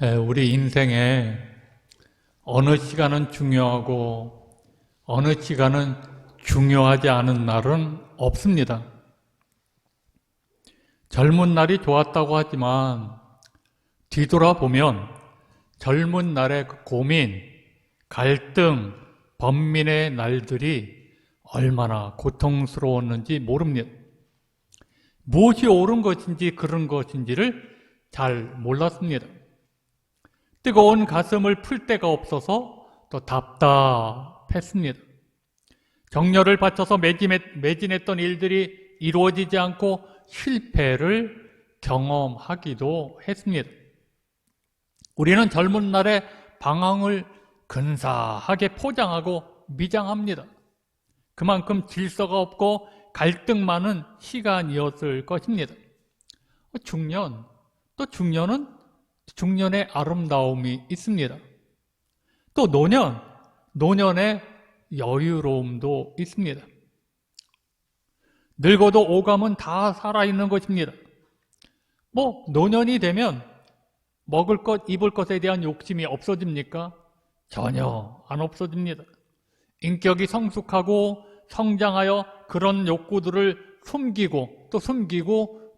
우리 인생에 어느 시간은 중요하고 어느 시간은 중요하지 않은 날은 없습니다. 젊은 날이 좋았다고 하지만 뒤돌아보면 젊은 날의 그 고민, 갈등, 번민의 날들이 얼마나 고통스러웠는지 모릅니다. 무엇이 옳은 것인지 그른 것인지를 잘 몰랐습니다. 뜨거운 가슴을 풀 데가 없어서 또 답답했습니다. 정열을 바쳐서 매진했던 일들이 이루어지지 않고 실패를 경험하기도 했습니다. 우리는 젊은 날에 방황을 근사하게 포장하고 미장합니다. 그만큼 질서가 없고 갈등 많은 시간이었을 것입니다. 중년, 또 중년은 중년의 아름다움이 있습니다. 또 노년의 여유로움도 있습니다. 늙어도 오감은 다 살아있는 것입니다. 노년이 되면 먹을 것, 입을 것에 대한 욕심이 없어집니까? 전혀 안 없어집니다. 인격이 성숙하고 성장하여 그런 욕구들을 숨기고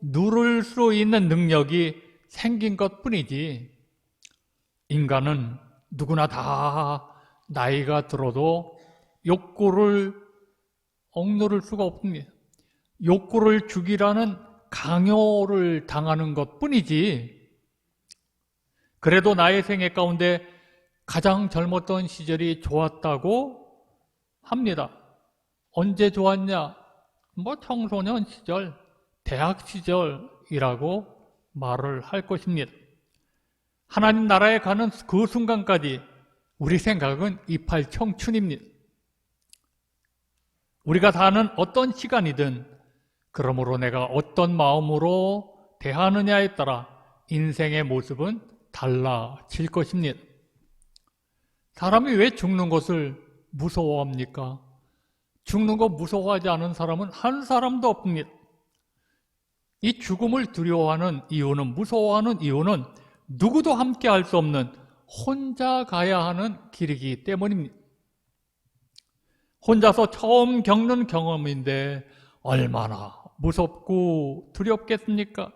누를 수 있는 능력이 생긴 것 뿐이지, 인간은 누구나 다 나이가 들어도 욕구를 억누를 수가 없습니다. 욕구를 죽이라는 강요를 당하는 것 뿐이지, 그래도 나의 생애 가운데 가장 젊었던 시절이 좋았다고 합니다. 언제 좋았냐? 청소년 시절, 대학 시절이라고 말을 할 것입니다. 하나님 나라에 가는 그 순간까지 우리 생각은 이팔 청춘입니다. 우리가 사는 어떤 시간이든 그러므로 내가 어떤 마음으로 대하느냐에 따라 인생의 모습은 달라질 것입니다. 사람이 왜 죽는 것을 무서워합니까? 죽는 거 무서워하지 않은 사람은 한 사람도 없습니다. 이 죽음을 두려워하는 이유는, 무서워하는 이유는 누구도 함께 할 수 없는 혼자 가야 하는 길이기 때문입니다. 혼자서 처음 겪는 경험인데 얼마나 무섭고 두렵겠습니까?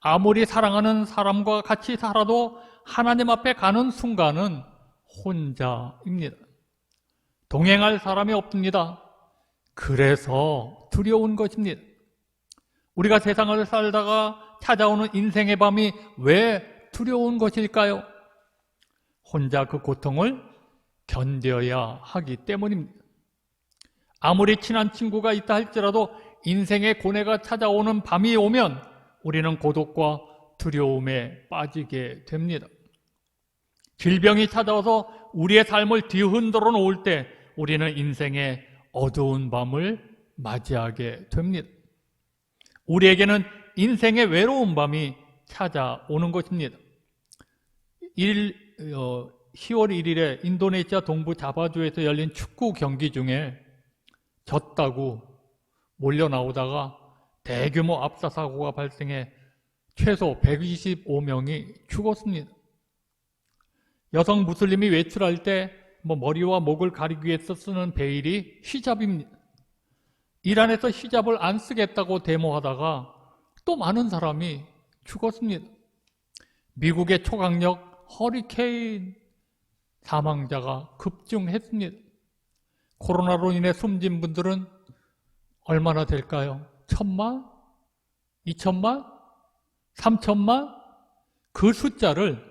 아무리 사랑하는 사람과 같이 살아도 하나님 앞에 가는 순간은 혼자입니다. 동행할 사람이 없습니다. 그래서 두려운 것입니다. 우리가 세상을 살다가 찾아오는 인생의 밤이 왜 두려운 것일까요? 혼자 그 고통을 견뎌야 하기 때문입니다. 아무리 친한 친구가 있다 할지라도 인생의 고뇌가 찾아오는 밤이 오면 우리는 고독과 두려움에 빠지게 됩니다. 질병이 찾아와서 우리의 삶을 뒤흔들어 놓을 때 우리는 인생의 어두운 밤을 맞이하게 됩니다. 우리에게는 인생의 외로운 밤이 찾아오는 것입니다. 10월 1일에 인도네시아 동부 자바주에서 열린 축구 경기 중에 졌다고 몰려 나오다가 대규모 압사 사고가 발생해 최소 125명이 죽었습니다. 여성 무슬림이 외출할 때 머리와 목을 가리기 위해서 쓰는 베일이 히잡입니다. 이란에서 히잡을 안 쓰겠다고 데모하다가 또 많은 사람이 죽었습니다. 미국의 초강력 허리케인 사망자가 급증했습니다. 코로나로 인해 숨진 분들은 얼마나 될까요? 1,000만? 2,000만? 3,000만? 그 숫자를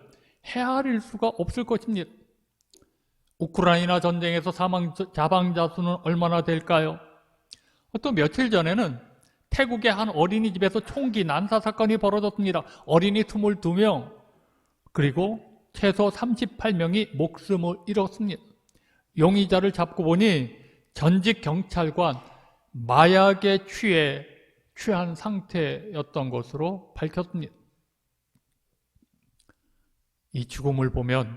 헤아릴 수가 없을 것입니다. 우크라이나 전쟁에서 사망자 수는 얼마나 될까요? 또 며칠 전에는 태국의 한 어린이집에서 총기 난사 사건이 벌어졌습니다. 어린이 22명, 그리고 최소 38명이 목숨을 잃었습니다. 용의자를 잡고 보니 전직 경찰관, 마약에 취한 상태였던 것으로 밝혔습니다. 이 죽음을 보면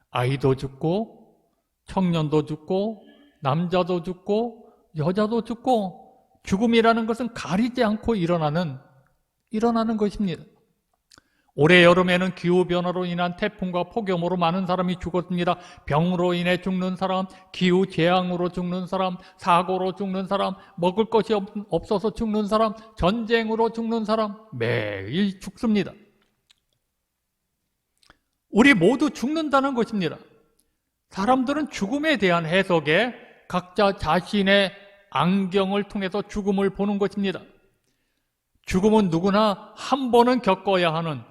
아이도 죽고 청년도 죽고 남자도 죽고 여자도 죽고, 죽음이라는 것은 가리지 않고 일어나는 것입니다. 올해 여름에는 기후변화로 인한 태풍과 폭염으로 많은 사람이 죽었습니다. 병으로 인해 죽는 사람, 기후재앙으로 죽는 사람, 사고로 죽는 사람, 먹을 것이 없어서 죽는 사람, 전쟁으로 죽는 사람, 매일 죽습니다. 우리 모두 죽는다는 것입니다. 사람들은 죽음에 대한 해석에 각자 자신의 안경을 통해서 죽음을 보는 것입니다. 죽음은 누구나 한 번은 겪어야 하는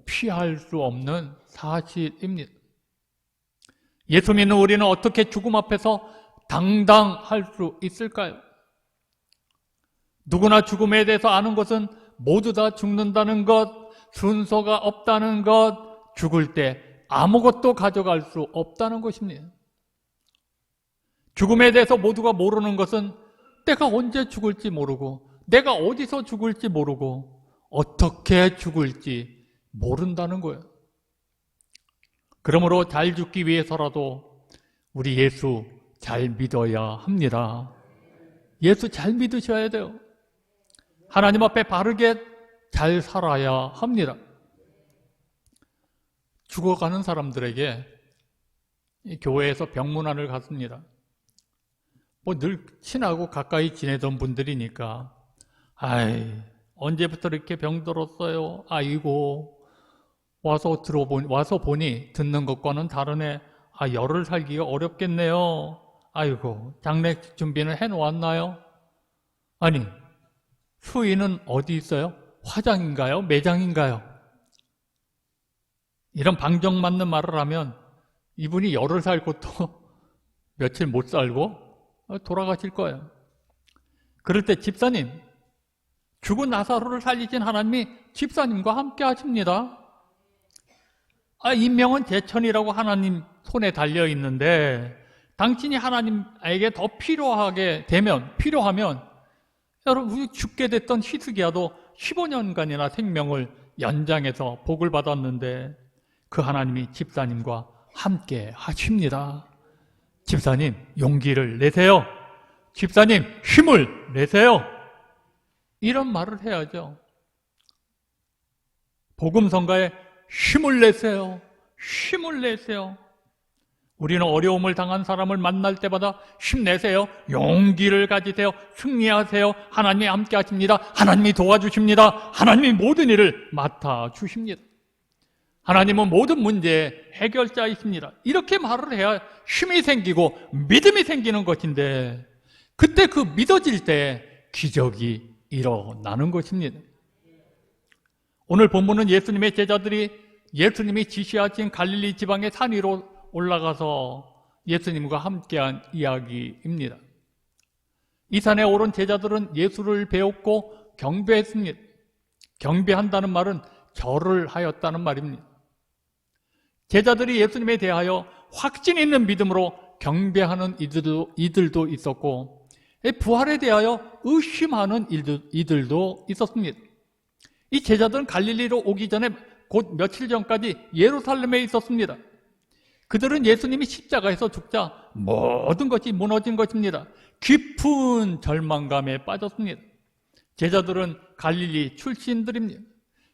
피할 수 없는 사실입니다. 예수 믿는 우리는 어떻게 죽음 앞에서 당당할 수 있을까요? 누구나 죽음에 대해서 아는 것은 모두 다 죽는다는 것, 순서가 없다는 것, 죽을 때 아무것도 가져갈 수 없다는 것입니다. 죽음에 대해서 모두가 모르는 것은 내가 언제 죽을지 모르고 내가 어디서 죽을지 모르고 어떻게 죽을지 모른다는 거예요. 그러므로 잘 죽기 위해서라도 우리 예수 잘 믿어야 합니다. 예수 잘 믿으셔야 돼요. 하나님 앞에 바르게 잘 살아야 합니다. 죽어가는 사람들에게 교회에서 병문안을 갔습니다. 늘 친하고 가까이 지내던 분들이니까 언제부터 이렇게 병들었어요? 아이고, 와서 보니 듣는 것과는 다르네. 열을 살기가 어렵겠네요. 아이고, 장례식 준비는 해놓았나요? 아니, 수의는 어디 있어요? 화장인가요? 매장인가요? 이런 방정 맞는 말을 하면 이분이 열을 살고 또 며칠 못 살고 돌아가실 거예요. 그럴 때 집사님, 죽은 나사로를 살리신 하나님이 집사님과 함께 하십니다. 인명은 제천이라고 하나님 손에 달려 있는데 당신이 하나님에게 더 필요하면 여러분 죽게 됐던 히스기야도 15년간이나 생명을 연장해서 복을 받았는데 그 하나님이 집사님과 함께 하십니다. 집사님, 용기를 내세요. 집사님, 힘을 내세요. 이런 말을 해야죠. 복음성가에 힘을 내세요. 힘을 내세요. 우리는 어려움을 당한 사람을 만날 때마다 힘내세요. 용기를 가지세요. 승리하세요. 하나님이 함께 하십니다. 하나님이 도와주십니다. 하나님이 모든 일을 맡아주십니다. 하나님은 모든 문제의 해결자이십니다. 이렇게 말을 해야 힘이 생기고 믿음이 생기는 것인데 그때 그 믿어질 때 기적이 일어나는 것입니다. 오늘 본문은 예수님의 제자들이 예수님이 지시하신 갈릴리 지방의 산 위로 올라가서 예수님과 함께한 이야기입니다. 이 산에 오른 제자들은 예수를 배웠고 경배했습니다. 경배한다는 말은 절을 하였다는 말입니다. 제자들이 예수님에 대하여 확신 있는 믿음으로 경배하는 이들도 있었고 부활에 대하여 의심하는 이들도 있었습니다. 이 제자들은 갈릴리로 오기 전에 곧 며칠 전까지 예루살렘에 있었습니다. 그들은 예수님이 십자가에서 죽자 모든 것이 무너진 것입니다. 깊은 절망감에 빠졌습니다. 제자들은 갈릴리 출신들입니다.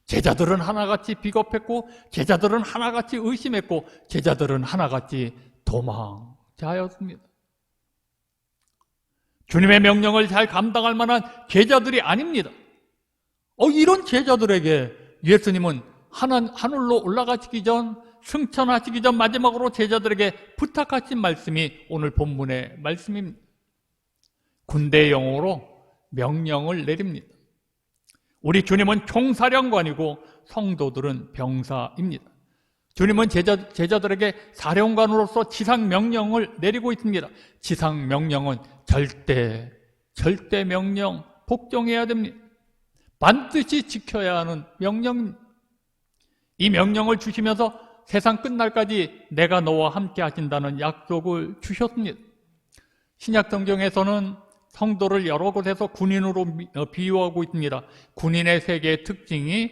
제자들은 하나같이 비겁했고 제자들은 하나같이 의심했고 제자들은 하나같이 도망자였습니다. 주님의 명령을 잘 감당할 만한 제자들이 아닙니다. 이런 제자들에게 예수님은 하늘로 올라가시기 전, 승천하시기 전 마지막으로 제자들에게 부탁하신 말씀이 오늘 본문의 말씀입니다. 군대용어로 명령을 내립니다. 우리 주님은 총사령관이고 성도들은 병사입니다. 주님은 제자들에게 사령관으로서 지상명령을 내리고 있습니다. 지상명령은 절대 명령, 복종해야 됩니다. 반드시 지켜야 하는 명령입니다. 이 명령을 주시면서 세상 끝날까지 내가 너와 함께 하신다는 약속을 주셨습니다. 신약성경에서는 성도를 여러 곳에서 군인으로 비유하고 있습니다. 군인의 세계의 특징이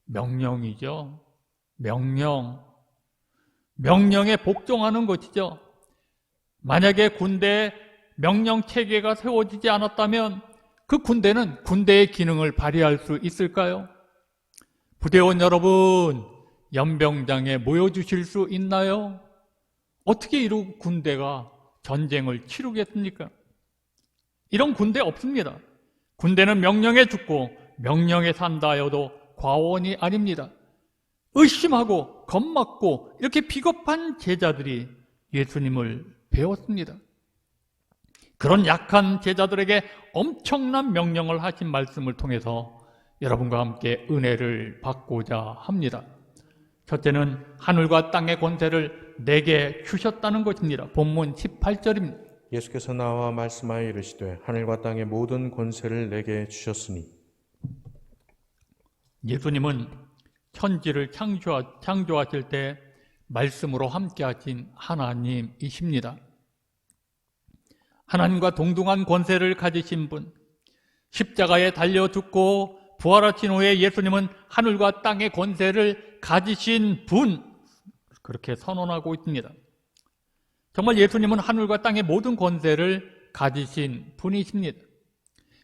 명령이죠. 명령에 복종하는 것이죠. 만약에 군대에 명령 체계가 세워지지 않았다면 그 군대는 군대의 기능을 발휘할 수 있을까요? 부대원 여러분, 연병장에 모여주실 수 있나요? 어떻게 이런 군대가 전쟁을 치르겠습니까? 이런 군대 없습니다. 군대는 명령에 죽고 명령에 산다 하여도 과언이 아닙니다. 의심하고 겁먹고 이렇게 비겁한 제자들이 예수님을 배웠습니다. 그런 약한 제자들에게 엄청난 명령을 하신 말씀을 통해서 여러분과 함께 은혜를 받고자 합니다. 첫째는 하늘과 땅의 권세를 내게 주셨다는 것입니다. 본문 18절입니다. 예수께서 나와 말씀하여 이르시되 하늘과 땅의 모든 권세를 내게 주셨으니. 예수님은 천지를 창조하실 때 말씀으로 함께 하신 하나님이십니다. 하나님과 동등한 권세를 가지신 분, 십자가에 달려 죽고 부활하신 후에 예수님은 하늘과 땅의 권세를 가지신 분, 그렇게 선언하고 있습니다. 정말 예수님은 하늘과 땅의 모든 권세를 가지신 분이십니다.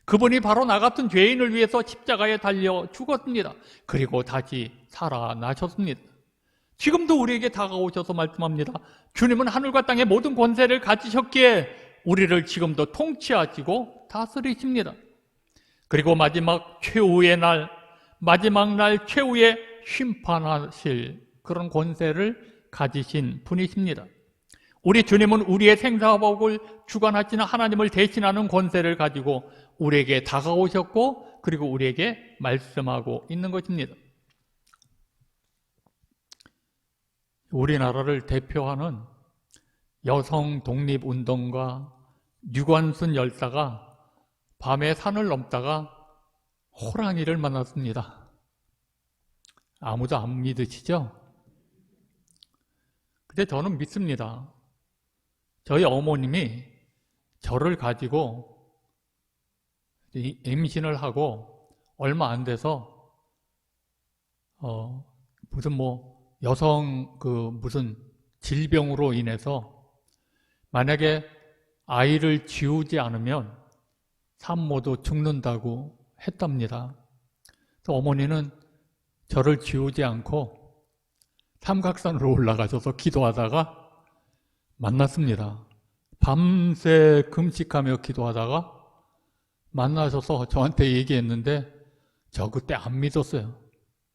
그분이 바로 나 같은 죄인을 위해서 십자가에 달려 죽었습니다. 그리고 다시 살아나셨습니다. 지금도 우리에게 다가오셔서 말씀합니다. 주님은 하늘과 땅의 모든 권세를 가지셨기에 우리를 지금도 통치하시고 다스리십니다. 그리고 마지막 최후의 날, 마지막 날 최후의 심판하실 그런 권세를 가지신 분이십니다. 우리 주님은 우리의 생사복을 주관하시는 하나님을 대신하는 권세를 가지고 우리에게 다가오셨고 그리고 우리에게 말씀하고 있는 것입니다. 우리나라를 대표하는 여성 독립운동가 류관순 열사가 밤에 산을 넘다가 호랑이를 만났습니다. 아무도 안 믿으시죠? 근데 저는 믿습니다. 저희 어머님이 저를 가지고 임신을 하고 얼마 안 돼서 무슨 여성 무슨 질병으로 인해서 만약에 아이를 지우지 않으면 산모도 죽는다고 했답니다. 그래서 어머니는 저를 지우지 않고 삼각산으로 올라가셔서 기도하다가 만났습니다. 밤새 금식하며 기도하다가 만나셔서 저한테 얘기했는데 저 그때 안 믿었어요.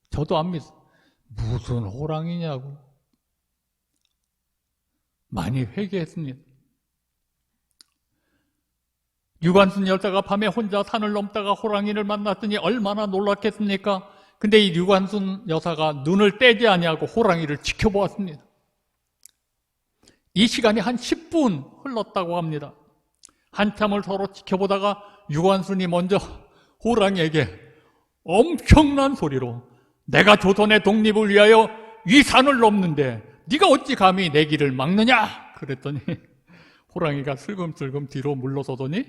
저도 안 믿었어요. 무슨 호랑이냐고. 많이 회개했습니다. 류관순 여자가 밤에 혼자 산을 넘다가 호랑이를 만났더니 얼마나 놀랐겠습니까? 근데 이 류관순 여사가 눈을 떼지 아니하고 호랑이를 지켜보았습니다. 이 시간이 한 10분 흘렀다고 합니다. 한참을 서로 지켜보다가 류관순이 먼저 호랑이에게 엄청난 소리로 내가 조선의 독립을 위하여 이 산을 넘는데 네가 어찌 감히 내 길을 막느냐? 그랬더니 호랑이가 슬금슬금 뒤로 물러서더니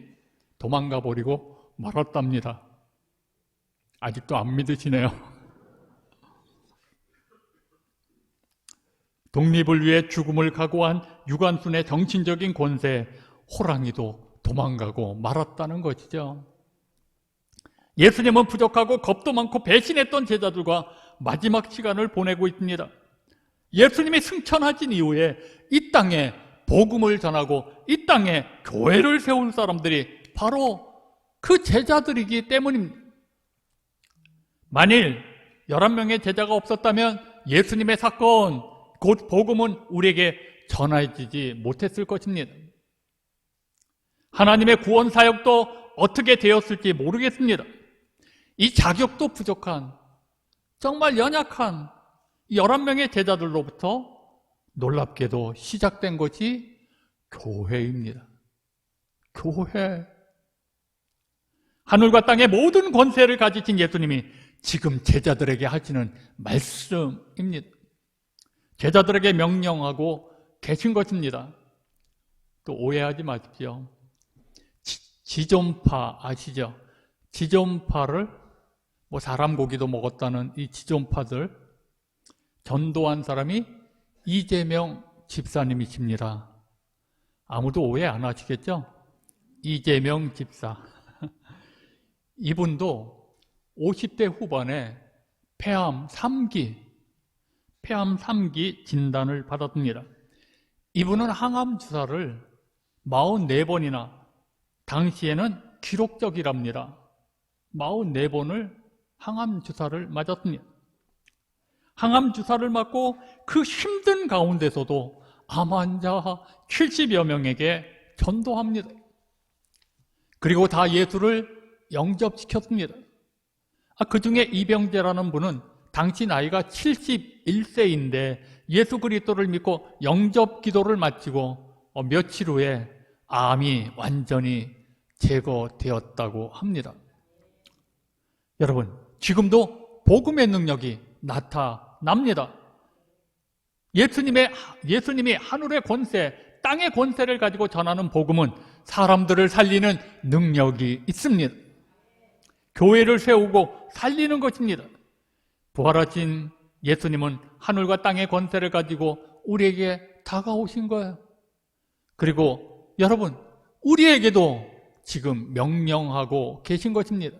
도망가 버리고 말았답니다. 아직도 안 믿으시네요. 독립을 위해 죽음을 각오한 류관순의 정신적인 권세에 호랑이도 도망가고 말았다는 것이죠. 예수님은 부족하고 겁도 많고 배신했던 제자들과 마지막 시간을 보내고 있습니다. 예수님이 승천하신 이후에 이 땅에 복음을 전하고 이 땅에 교회를 세운 사람들이 바로 그 제자들이기 때문입니다. 만일 11명의 제자가 없었다면 예수님의 사건, 곧 복음은 우리에게 전해지지 못했을 것입니다. 하나님의 구원 사역도 어떻게 되었을지 모르겠습니다. 이 자격도 부족한, 정말 연약한 11명의 제자들로부터 놀랍게도 시작된 것이 교회입니다. 교회. 하늘과 땅의 모든 권세를 가지신 예수님이 지금 제자들에게 하시는 말씀입니다. 제자들에게 명령하고 계신 것입니다. 또 오해하지 마십시오. 지존파 아시죠? 지존파를 사람 고기도 먹었다는 이 지존파들 전도한 사람이 이재명 집사님이십니다. 아무도 오해 안 하시겠죠? 이재명 집사. 이분도 50대 후반에 폐암 3기 진단을 받았습니다. 이분은 항암 주사를 44번이나, 당시에는 기록적이랍니다. 44번을 항암 주사를 맞았습니다. 항암 주사를 맞고 그 힘든 가운데서도 암 환자 70여 명에게 전도합니다. 그리고 다 예수를 영접시켰습니다. 그 중에 이병재라는 분은 당시 나이가 71세인데 예수 그리스도를 믿고 영접 기도를 마치고 며칠 후에 암이 완전히 제거되었다고 합니다. 여러분, 지금도 복음의 능력이 나타납니다. 예수님이 하늘의 권세, 땅의 권세를 가지고 전하는 복음은 사람들을 살리는 능력이 있습니다. 교회를 세우고 살리는 것입니다. 부활하신 예수님은 하늘과 땅의 권세를 가지고 우리에게 다가오신 거예요. 그리고 여러분, 우리에게도 지금 명령하고 계신 것입니다.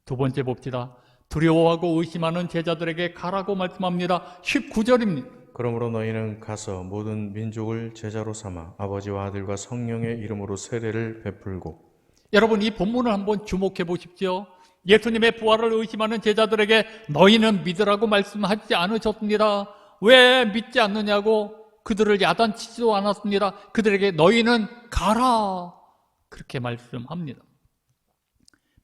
두 번째 봅시다. 두려워하고 의심하는 제자들에게 가라고 말씀합니다. 19절입니다. 그러므로 너희는 가서 모든 민족을 제자로 삼아 아버지와 아들과 성령의 이름으로 세례를 베풀고. 여러분, 이 본문을 한번 주목해 보십시오. 예수님의 부활을 의심하는 제자들에게 너희는 믿으라고 말씀하지 않으셨습니다. 왜 믿지 않느냐고 그들을 야단치지도 않았습니다. 그들에게 너희는 가라, 그렇게 말씀합니다.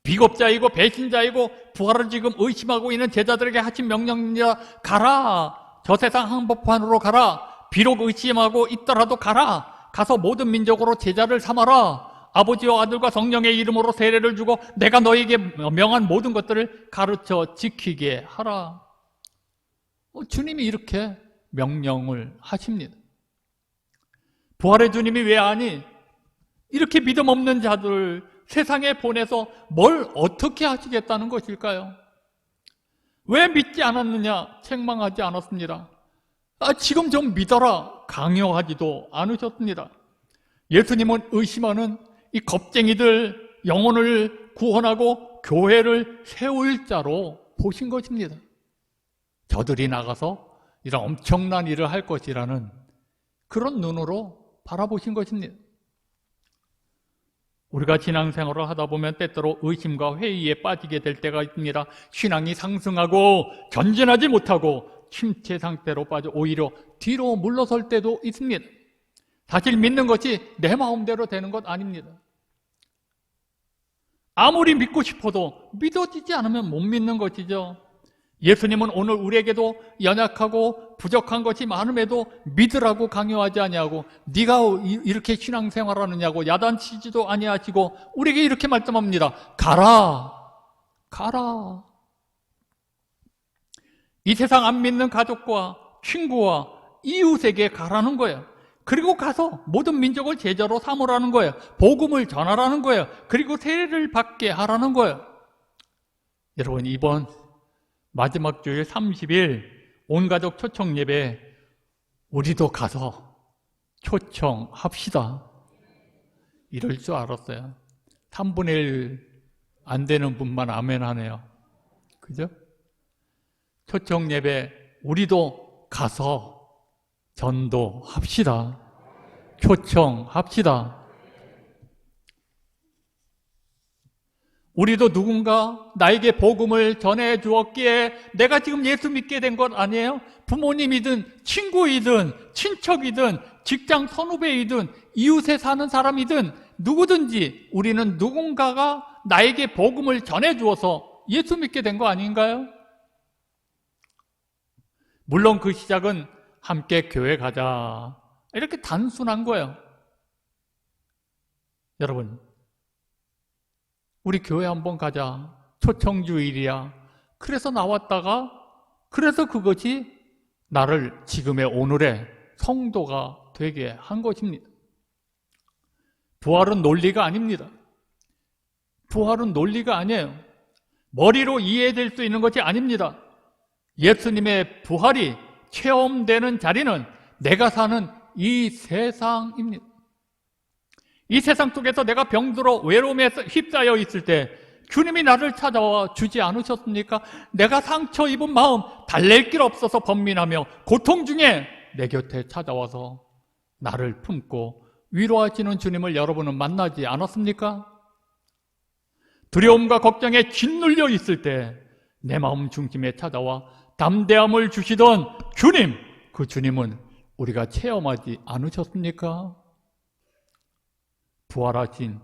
비겁자이고 배신자이고 부활을 지금 의심하고 있는 제자들에게 하신 명령입니다. 가라, 저 세상 한복판으로 가라. 비록 의심하고 있더라도 가라. 가서 모든 민족으로 제자를 삼아라. 아버지와 아들과 성령의 이름으로 세례를 주고 내가 너에게 명한 모든 것들을 가르쳐 지키게 하라. 주님이 이렇게 명령을 하십니다. 부활의 주님이 왜 아니? 이렇게 믿음 없는 자들 세상에 보내서 뭘 어떻게 하시겠다는 것일까요? 왜 믿지 않았느냐? 책망하지 않았습니다. 지금 좀 믿어라, 강요하지도 않으셨습니다. 예수님은 의심하는 이 겁쟁이들 영혼을 구원하고 교회를 세울 자로 보신 것입니다. 저들이 나가서 이런 엄청난 일을 할 것이라는 그런 눈으로 바라보신 것입니다. 우리가 신앙생활을 하다 보면 때때로 의심과 회의에 빠지게 될 때가 있습니다. 신앙이 상승하고 전진하지 못하고 침체 상태로 빠져 오히려 뒤로 물러설 때도 있습니다. 사실 믿는 것이 내 마음대로 되는 것 아닙니다. 아무리 믿고 싶어도 믿어지지 않으면 못 믿는 것이죠. 예수님은 오늘 우리에게도 연약하고 부족한 것이 많음에도 믿으라고 강요하지 아니하고 네가 이렇게 신앙생활하느냐고 야단치지도 아니하시고 우리에게 이렇게 말씀합니다. 가라, 가라. 이 세상 안 믿는 가족과 친구와 이웃에게 가라는 거예요. 그리고 가서 모든 민족을 제자로 삼으라는 거예요. 복음을 전하라는 거예요. 그리고 세례를 받게 하라는 거예요. 여러분, 이번 마지막 주일 30일 온가족 초청 예배 우리도 가서 초청합시다. 이럴 줄 알았어요. 3분의 1 안 되는 분만 아멘 하네요. 그죠? 초청 예배 우리도 가서 전도합시다. 초청합시다. 우리도 누군가 나에게 복음을 전해 주었기에 내가 지금 예수 믿게 된 것 아니에요? 부모님이든 친구이든 친척이든 직장 선후배이든 이웃에 사는 사람이든 누구든지 우리는 누군가가 나에게 복음을 전해 주어서 예수 믿게 된 거 아닌가요? 물론 그 시작은 함께 교회 가자, 이렇게 단순한 거예요. 여러분, 우리 교회 한번 가자. 초청주일이야. 그래서 나왔다가 그래서 그것이 나를 지금의 오늘의 성도가 되게 한 것입니다. 부활은 논리가 아닙니다. 부활은 논리가 아니에요. 머리로 이해될 수 있는 것이 아닙니다. 예수님의 부활이 체험되는 자리는 내가 사는 이 세상입니다. 이 세상 속에서 내가 병들어 외로움에 휩싸여 있을 때 주님이 나를 찾아와 주지 않으셨습니까? 내가 상처 입은 마음 달랠 길 없어서 번민하며 고통 중에 내 곁에 찾아와서 나를 품고 위로하시는 주님을 여러분은 만나지 않았습니까? 두려움과 걱정에 짓눌려 있을 때 내 마음 중심에 찾아와 담대함을 주시던 주님, 그 주님은 우리가 체험하지 않으셨습니까? 부활하신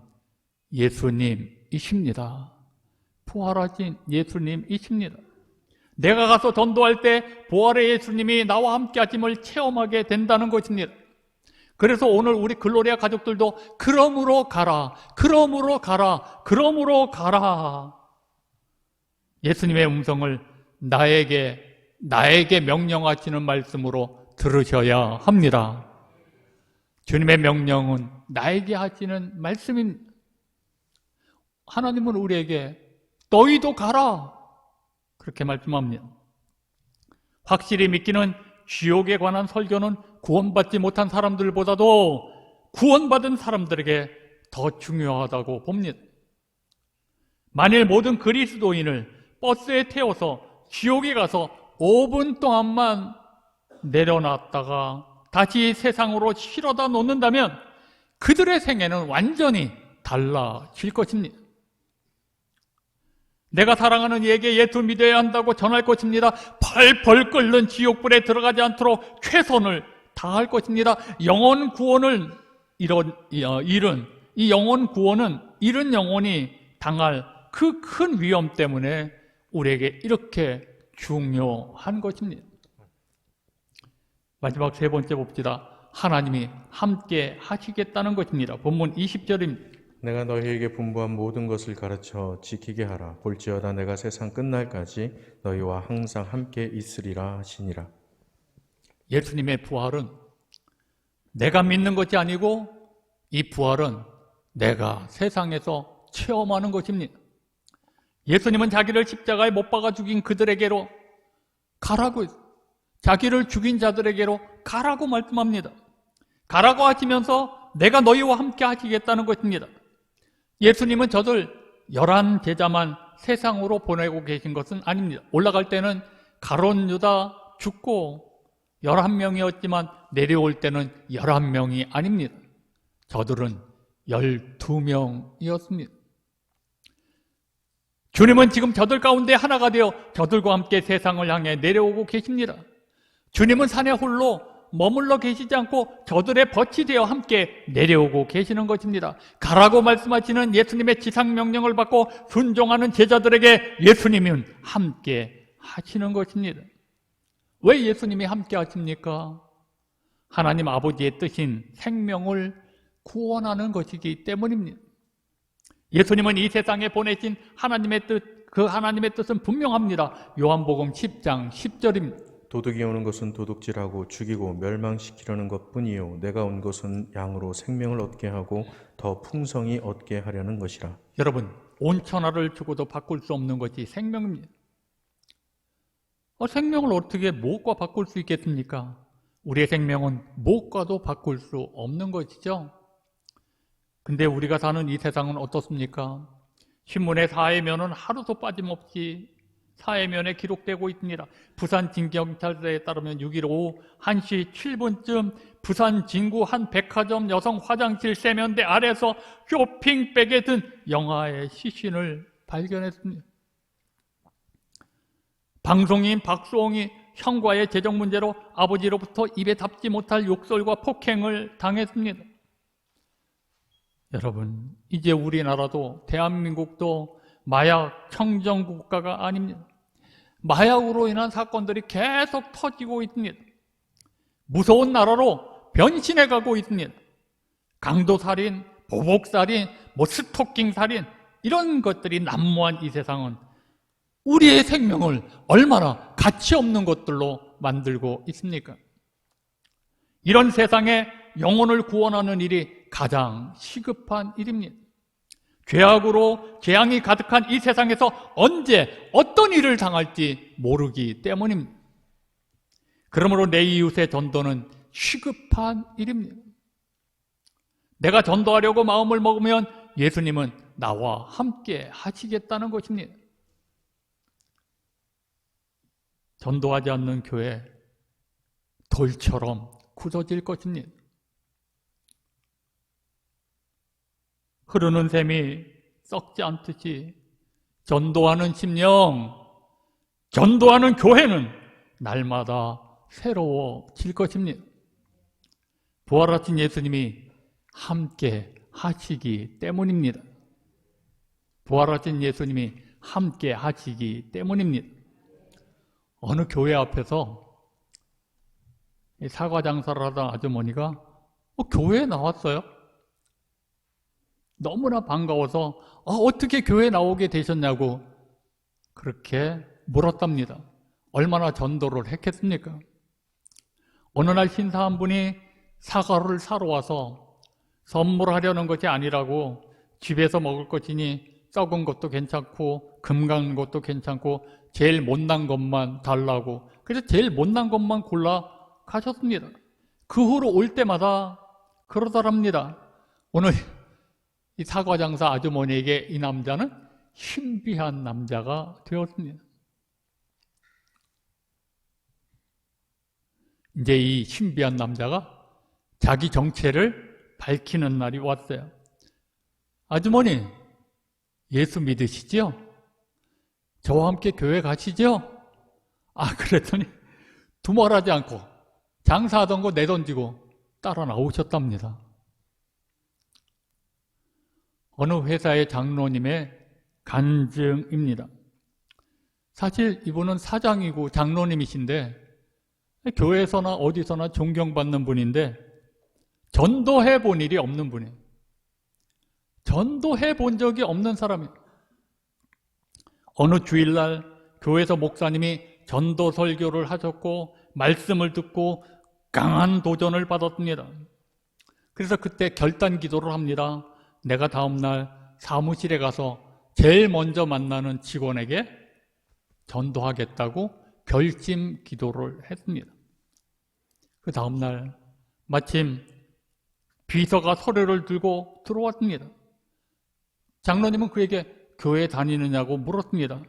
예수님이십니다. 부활하신 예수님이십니다. 내가 가서 전도할 때 부활의 예수님이 나와 함께 하심을 체험하게 된다는 것입니다. 그래서 오늘 우리 글로리아 가족들도 그러므로 가라, 그러므로 가라, 그러므로 가라. 예수님의 음성을 나에게 명령하시는 말씀으로 들으셔야 합니다. 주님의 명령은 나에게 하시는 말씀입니다. 하나님은 우리에게 너희도 가라 그렇게 말씀합니다. 확실히 믿기는 지옥에 관한 설교는 구원받지 못한 사람들보다도 구원받은 사람들에게 더 중요하다고 봅니다. 만일 모든 그리스도인을 버스에 태워서 지옥에 가서 5분 동안만 내려놨다가 다시 세상으로 실어다 놓는다면 그들의 생애는 완전히 달라질 것입니다. 내가 사랑하는 이에게 예수 믿어야 한다고 전할 것입니다. 펄펄 끓는 지옥불에 들어가지 않도록 최선을 다할 것입니다. 영혼 구원을 잃은 이 영혼 구원은 잃은 영혼이 당할 그 큰 위험 때문에 우리에게 이렇게 중요한 것입니다. 마지막 세 번째 봅시다. 하나님이 함께 하시겠다는 것입니다. 본문 20절입니다. 내가 너희에게 분부한 모든 것을 가르쳐 지키게 하라. 볼지어다 내가 세상 끝날까지 너희와 항상 함께 있으리라 하시니라. 예수님의 부활은 내가 믿는 것이 아니고 이 부활은 내가 세상에서 체험하는 것입니다. 예수님은 자기를 십자가에 못 박아 죽인 그들에게로 가라고 했어요. 자기를 죽인 자들에게로 가라고 말씀합니다. 가라고 하시면서 내가 너희와 함께 하시겠다는 것입니다. 예수님은 저들 11 제자만 세상으로 보내고 계신 것은 아닙니다. 올라갈 때는 가룟 유다 죽고 11명이었지만 내려올 때는 11명이 아닙니다. 저들은 12명이었습니다. 주님은 지금 저들 가운데 하나가 되어 저들과 함께 세상을 향해 내려오고 계십니다. 주님은 산에 홀로 머물러 계시지 않고 저들의 벗이 되어 함께 내려오고 계시는 것입니다. 가라고 말씀하시는 예수님의 지상명령을 받고 순종하는 제자들에게 예수님은 함께 하시는 것입니다. 왜 예수님이 함께 하십니까? 하나님 아버지의 뜻인 생명을 구원하는 것이기 때문입니다. 예수님은 이 세상에 보내신 하나님의 뜻, 그 하나님의 뜻은 분명합니다. 요한복음 10장 10절입니다. 도둑이 오는 것은 도둑질하고 죽이고 멸망시키려는 것뿐이요 내가 온 것은 양으로 생명을 얻게 하고 더 풍성히 얻게 하려는 것이라. 여러분, 온 천하를 주고도 바꿀 수 없는 것이 생명입니다. 생명을 어떻게 무엇과 바꿀 수 있겠습니까? 우리의 생명은 무엇과도 바꿀 수 없는 것이죠. 근데 우리가 사는 이 세상은 어떻습니까? 신문의 사회면은 하루도 빠짐없이 사회면에 기록되고 있습니다. 부산 진경찰서에 따르면 6일 오후 1시 7분쯤 부산 진구 한 백화점 여성 화장실 세면대 아래서 쇼핑백에 든 영아의 시신을 발견했습니다. 방송인 박수홍이 형과의 재정 문제로 아버지로부터 입에 담지 못할 욕설과 폭행을 당했습니다. 여러분, 이제 우리나라도 대한민국도 마약 청정 국가가 아닙니다. 마약으로 인한 사건들이 계속 터지고 있습니다. 무서운 나라로 변신해 가고 있습니다. 강도살인, 보복살인, 스토킹살인 이런 것들이 난무한 이 세상은 우리의 생명을 얼마나 가치 없는 것들로 만들고 있습니까? 이런 세상에 영혼을 구원하는 일이 가장 시급한 일입니다. 죄악으로 재앙이 가득한 이 세상에서 언제 어떤 일을 당할지 모르기 때문입니다. 그러므로 내 이웃의 전도는 시급한 일입니다. 내가 전도하려고 마음을 먹으면 예수님은 나와 함께 하시겠다는 것입니다. 전도하지 않는 교회, 돌처럼 굳어질 것입니다. 흐르는 샘이 썩지 않듯이 전도하는 심령, 전도하는 교회는 날마다 새로워질 것입니다. 부활하신 예수님이 함께 하시기 때문입니다. 부활하신 예수님이 함께 하시기 때문입니다. 어느 교회 앞에서 사과 장사를 하던 아주머니가 교회에 나왔어요. 너무나 반가워서 어떻게 교회에 나오게 되셨냐고 그렇게 물었답니다. 얼마나 전도를 했겠습니까? 어느 날 신사 한 분이 사과를 사러 와서 선물하려는 것이 아니라고 집에서 먹을 것이니 썩은 것도 괜찮고 금간 것도 괜찮고 제일 못난 것만 달라고, 그래서 제일 못난 것만 골라 가셨습니다. 그 후로 올 때마다 그러더랍니다. 오늘 이 사과장사 아주머니에게 이 남자는 신비한 남자가 되었습니다. 이제 이 신비한 남자가 자기 정체를 밝히는 날이 왔어요. 아주머니, 예수 믿으시죠? 저와 함께 교회 가시죠? 그랬더니 두말하지 않고 장사하던 거 내던지고 따라 나오셨답니다. 어느 회사의 장로님의 간증입니다. 사실 이분은 사장이고 장로님이신데 교회에서나 어디서나 존경받는 분인데 전도해 본 일이 없는 분이에요. 전도해 본 적이 없는 사람이에요. 어느 주일날 교회에서 목사님이 전도 설교를 하셨고 말씀을 듣고 강한 도전을 받았습니다. 그래서 그때 결단 기도를 합니다. 내가 다음날 사무실에 가서 제일 먼저 만나는 직원에게 전도하겠다고 결심 기도를 했습니다. 그 다음날 마침 비서가 서류를 들고 들어왔습니다. 장로님은 그에게 교회 다니느냐고 물었습니다.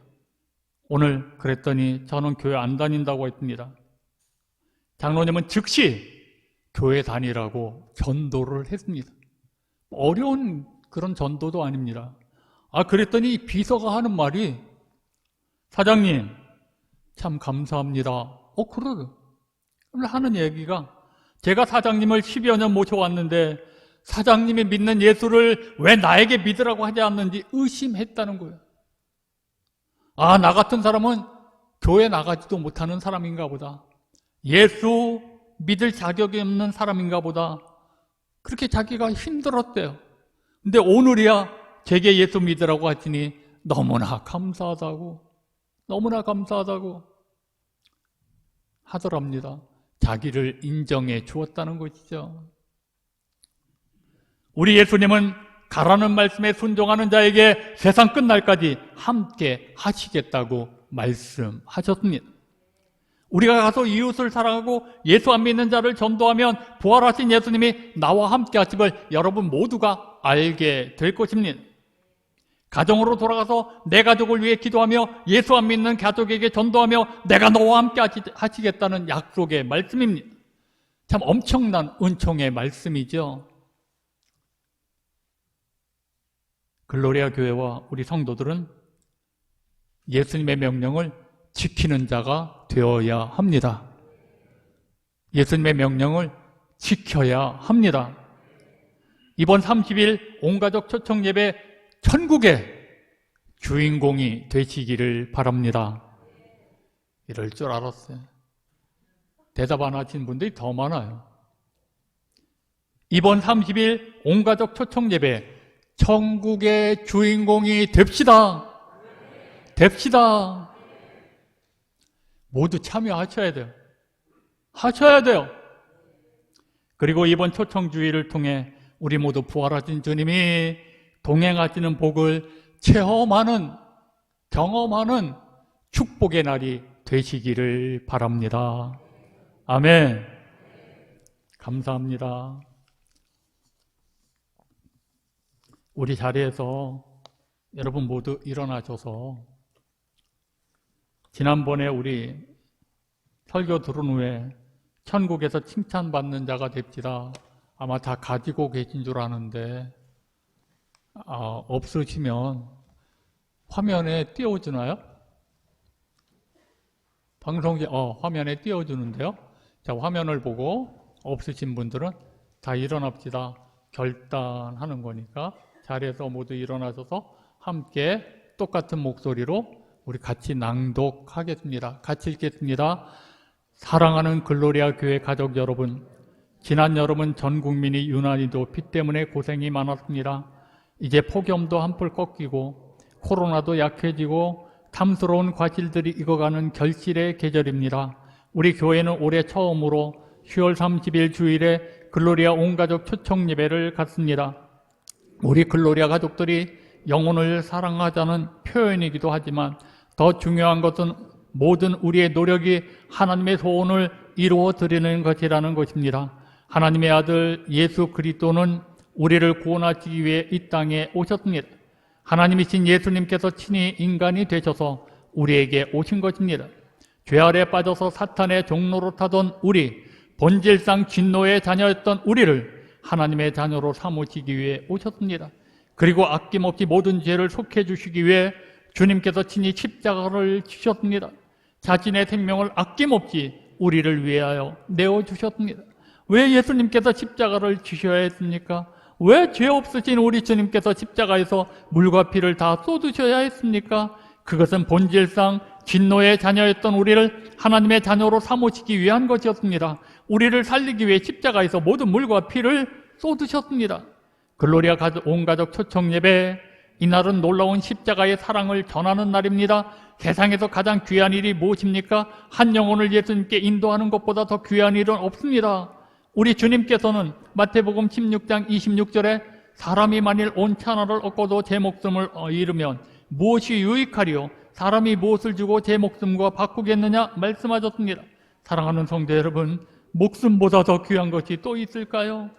오늘 그랬더니 저는 교회 안 다닌다고 했습니다. 장로님은 즉시 교회 다니라고 전도를 했습니다. 어려운 그런 전도도 아닙니다. 그랬더니 비서가 하는 말이 사장님 참 감사합니다. 그러죠. 하는 얘기가 제가 사장님을 10여 년 모셔왔는데 사장님이 믿는 예수를 왜 나에게 믿으라고 하지 않는지 의심했다는 거예요. 나 같은 사람은 교회 나가지도 못하는 사람인가 보다. 예수 믿을 자격이 없는 사람인가 보다. 그렇게 자기가 힘들었대요. 근데 오늘이야 제게 예수 믿으라고 하시니 너무나 감사하다고 하더랍니다. 자기를 인정해 주었다는 것이죠. 우리 예수님은 가라는 말씀에 순종하는 자에게 세상 끝날까지 함께 하시겠다고 말씀하셨습니다. 우리가 가서 이웃을 사랑하고 예수 안 믿는 자를 전도하면 부활하신 예수님이 나와 함께 하심을 여러분 모두가 알게 될 것입니다. 가정으로 돌아가서 내 가족을 위해 기도하며 예수 안 믿는 가족에게 전도하며 내가 너와 함께 하시겠다는 약속의 말씀입니다. 참 엄청난 은총의 말씀이죠. 글로리아 교회와 우리 성도들은 예수님의 명령을 지키는 자가 되어야 합니다. 예수님의 명령을 지켜야 합니다. 이번 30일 온가족 초청 예배 천국의 주인공이 되시기를 바랍니다. 이럴 줄 알았어요. 대답 안 하신 분들이 더 많아요. 이번 30일 온가족 초청 예배 천국의 주인공이 됩시다. 모두 참여하셔야 돼요. 하셔야 돼요. 그리고 이번 초청주의를 통해 우리 모두 부활하신 주님이 동행하시는 복을 체험하는, 경험하는 축복의 날이 되시기를 바랍니다. 아멘. 감사합니다. 우리 자리에서 여러분 모두 일어나셔서 지난번에 우리 설교 들은 후에 천국에서 칭찬받는 자가 됩시다. 아마 다 가지고 계신 줄 아는데 없으시면 화면에 띄워주나요? 방송기 화면에 띄워주는데요. 자, 화면을 보고 없으신 분들은 다 일어납시다. 결단하는 거니까 자리에서 모두 일어나셔서 함께 똑같은 목소리로 우리 같이 낭독하겠습니다. 같이 읽겠습니다. 사랑하는 글로리아 교회 가족 여러분, 지난 여름은 전 국민이 유난히도 비 때문에 고생이 많았습니다. 이제 폭염도 한풀 꺾이고 코로나도 약해지고 탐스러운 과실들이 익어가는 결실의 계절입니다. 우리 교회는 올해 처음으로 10월 30일 주일에 글로리아 온가족 초청 예배를 갖습니다. 우리 글로리아 가족들이 영혼을 사랑하자는 표현이기도 하지만 더 중요한 것은 모든 우리의 노력이 하나님의 소원을 이루어 드리는 것이라는 것입니다. 하나님의 아들 예수 그리스도는 우리를 구원하시기 위해 이 땅에 오셨습니다. 하나님이신 예수님께서 친히 인간이 되셔서 우리에게 오신 것입니다. 죄 아래 빠져서 사탄의 종로로 타던 우리, 본질상 진노의 자녀였던 우리를 하나님의 자녀로 삼으시기 위해 오셨습니다. 그리고 아낌없이 모든 죄를 속해 주시기 위해 주님께서 친히 십자가를 지셨습니다. 자신의 생명을 아낌없이 우리를 위하여 내어주셨습니다. 왜 예수님께서 십자가를 지셔야 했습니까? 왜 죄 없으신 우리 주님께서 십자가에서 물과 피를 다 쏟으셔야 했습니까? 그것은 본질상 진노의 자녀였던 우리를 하나님의 자녀로 삼으시기 위한 것이었습니다. 우리를 살리기 위해 십자가에서 모든 물과 피를 쏟으셨습니다. 글로리아 온가족 초청 예배, 이날은 놀라운 십자가의 사랑을 전하는 날입니다. 세상에서 가장 귀한 일이 무엇입니까? 한 영혼을 예수님께 인도하는 것보다 더 귀한 일은 없습니다. 우리 주님께서는 마태복음 16장 26절에 사람이 만일 온 천하를 얻고도 제 목숨을 잃으면 무엇이 유익하리요? 사람이 무엇을 주고 제 목숨과 바꾸겠느냐? 말씀하셨습니다. 사랑하는 성도 여러분, 목숨보다 더 귀한 것이 또 있을까요?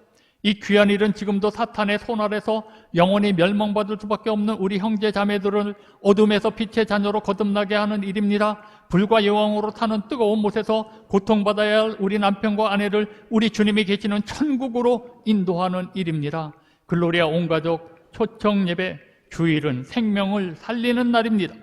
이 귀한 일은 지금도 사탄의 손 아래서 영원히 멸망받을 수밖에 없는 우리 형제 자매들을 어둠에서 빛의 자녀로 거듭나게 하는 일입니다. 불과 여왕으로 타는 뜨거운 못에서 고통받아야 할 우리 남편과 아내를 우리 주님이 계시는 천국으로 인도하는 일입니다. 글로리아 온가족 초청 예배 주일은 생명을 살리는 날입니다.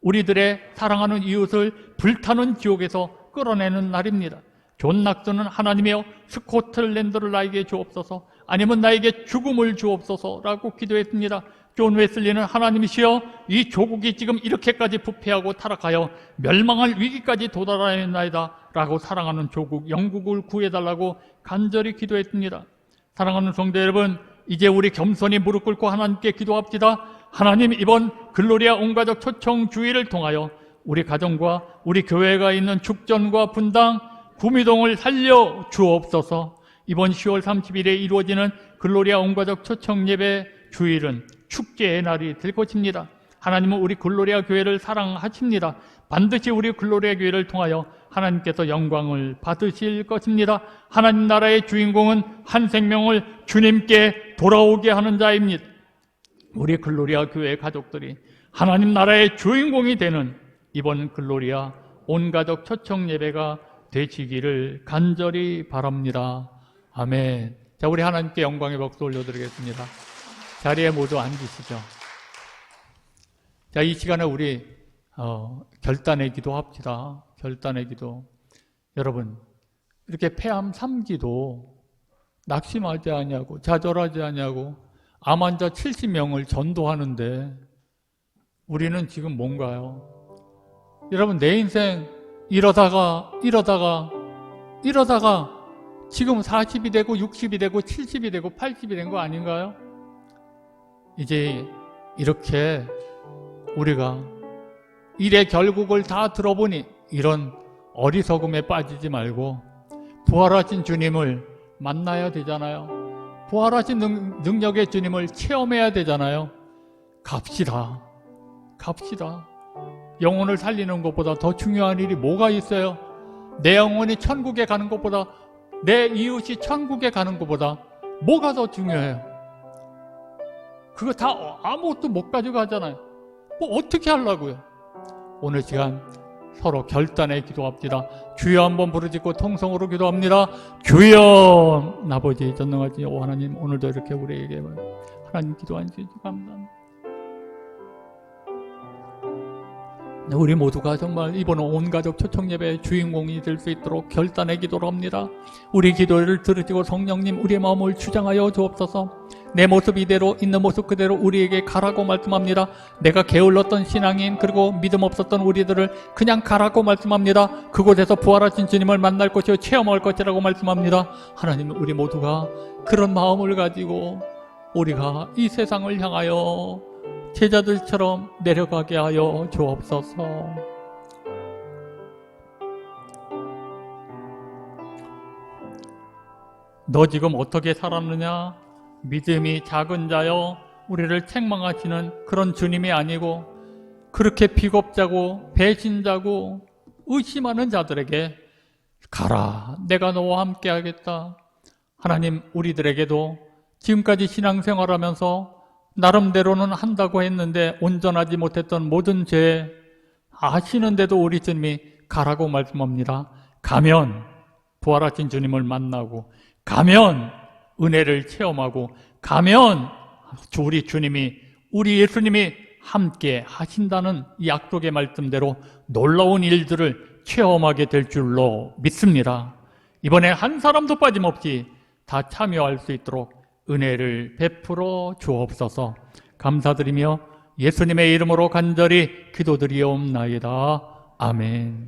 우리들의 사랑하는 이웃을 불타는 지옥에서 끌어내는 날입니다. 존 낙스는 하나님이여 스코틀랜드를 나에게 주옵소서, 아니면 나에게 죽음을 주옵소서라고 기도했습니다. 존 웨슬리는 하나님이시여 이 조국이 지금 이렇게까지 부패하고 타락하여 멸망할 위기까지 도달하였나이다 라고 사랑하는 조국 영국을 구해달라고 간절히 기도했습니다. 사랑하는 성도 여러분, 이제 우리 겸손히 무릎 꿇고 하나님께 기도합시다. 하나님, 이번 글로리아 온가족 초청 주의를 통하여 우리 가정과 우리 교회가 있는 죽전과 분당, 구미동을 살려 주옵소서. 이번 10월 30일에 이루어지는 글로리아 온가족 초청 예배 주일은 축제의 날이 될 것입니다. 하나님은 우리 글로리아 교회를 사랑하십니다. 반드시 우리 글로리아 교회를 통하여 하나님께서 영광을 받으실 것입니다. 하나님 나라의 주인공은 한 생명을 주님께 돌아오게 하는 자입니다. 우리 글로리아 교회 가족들이 하나님 나라의 주인공이 되는 이번 글로리아 온가족 초청 예배가 되시기를 간절히 바랍니다. 아멘. 자, 우리 하나님께 영광의 박수 올려드리겠습니다. 자리에 모두 앉으시죠. 자, 이 시간에 우리 결단의 기도 합시다. 결단의 기도. 여러분, 이렇게 폐암 3기도 낙심하지 아니하고 좌절하지 아니하고 암 환자 70명을 전도하는데 우리는 지금 뭔가요? 여러분, 내 인생 이러다가 지금 40이 되고 60이 되고 70이 되고 80이 된 거 아닌가요? 이제 이렇게 우리가 일의 결국을 다 들어보니 이런 어리석음에 빠지지 말고 부활하신 주님을 만나야 되잖아요. 부활하신 능력의 주님을 체험해야 되잖아요. 갑시다. 영혼을 살리는 것보다 더 중요한 일이 뭐가 있어요? 내 영혼이 천국에 가는 것보다, 내 이웃이 천국에 가는 것보다 뭐가 더 중요해요? 그거 다 아무것도 못 가져가잖아요. 뭐 어떻게 하려고요? 오늘 시간 서로 결단해 기도합시다. 주여 한번 부르짖고 통성으로 기도합니다. 주여, 아버지 전능하신 여호와 하나님, 오늘도 이렇게 우리에게 하나님 기도한 주님 감사합니다. 우리 모두가 정말 이번 온 가족 초청 예배의 주인공이 될 수 있도록 결단의 기도를 합니다. 우리 기도를 들으시고 성령님 우리의 마음을 주장하여 주옵소서. 내 모습 이대로 있는 모습 그대로 우리에게 가라고 말씀합니다. 내가 게을렀던 신앙인 그리고 믿음 없었던 우리들을 그냥 가라고 말씀합니다. 그곳에서 부활하신 주님을 만날 것이요 체험할 것이라고 말씀합니다. 하나님, 우리 모두가 그런 마음을 가지고 우리가 이 세상을 향하여 제자들처럼 내려가게 하여 주옵소서. 너 지금 어떻게 살았느냐? 믿음이 작은 자여, 우리를 책망하시는 그런 주님이 아니고 그렇게 비겁자고 배신자고 의심하는 자들에게 가라, 내가 너와 함께 하겠다. 하나님, 우리들에게도 지금까지 신앙생활하면서 나름대로는 한다고 했는데 온전하지 못했던 모든 죄 아시는데도 우리 주님이 가라고 말씀합니다. 가면 부활하신 주님을 만나고, 가면 은혜를 체험하고, 가면 우리 주님이, 우리 예수님이 함께 하신다는 약속의 말씀대로 놀라운 일들을 체험하게 될 줄로 믿습니다. 이번에 한 사람도 빠짐없이 다 참여할 수 있도록 은혜를 베풀어 주옵소서. 감사드리며 예수님의 이름으로 간절히 기도드리옵나이다. 아멘.